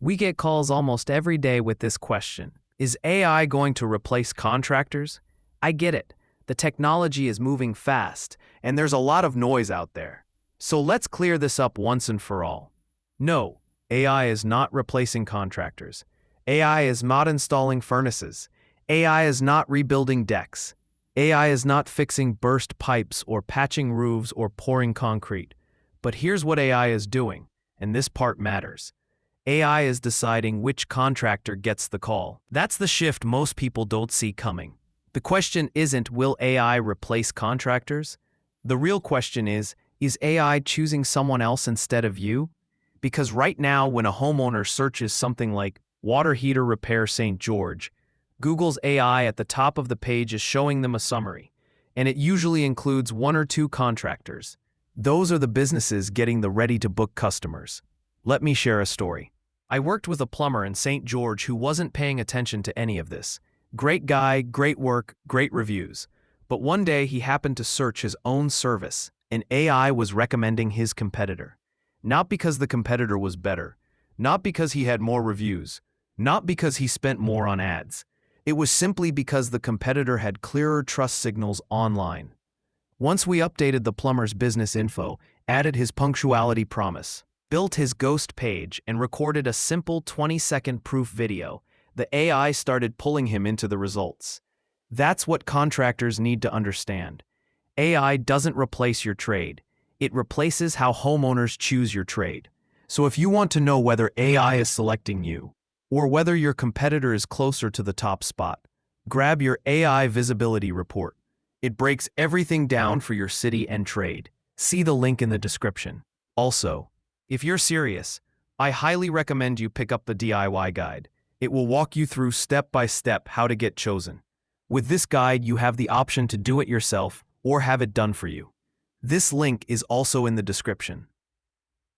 We get calls almost every day with this question. Is AI going to replace contractors? I get it. The technology is moving fast, and there's a lot of noise out there. So let's clear this up once and for all. No, AI is not replacing contractors. AI is not installing furnaces. AI is not rebuilding decks. AI is not fixing burst pipes or patching roofs or pouring concrete. But here's what AI is doing, and this part matters. AI is deciding which contractor gets the call. That's the shift most people don't see coming. The question isn't, will AI replace contractors? The real question is AI choosing someone else instead of you? Because right now, when a homeowner searches something like water heater repair St. George, Google's AI at the top of the page is showing them a summary, and it usually includes one or two contractors. Those are the businesses getting the ready-to-book customers. Let me share a story. I worked with a plumber in St. George who wasn't paying attention to any of this. Great guy, great work, great reviews. But one day he happened to search his own service, and AI was recommending his competitor. Not because the competitor was better, not because he had more reviews, not because he spent more on ads. It was simply because the competitor had clearer trust signals online. Once we updated the plumber's business info, added his punctuality promise, built his ghost page, and recorded a simple 20-second proof video, the AI started pulling him into the results. That's what contractors need to understand. AI doesn't replace your trade. It replaces how homeowners choose your trade. So if you want to know whether AI is selecting you, or whether your competitor is closer to the top spot, grab your AI visibility report. It breaks everything down for your city and trade. See the link in the description. Also, if you're serious, I highly recommend you pick up the DIY guide. It will walk you through step by step how to get chosen. With this guide, you have the option to do it yourself or have it done for you. This link is also in the description.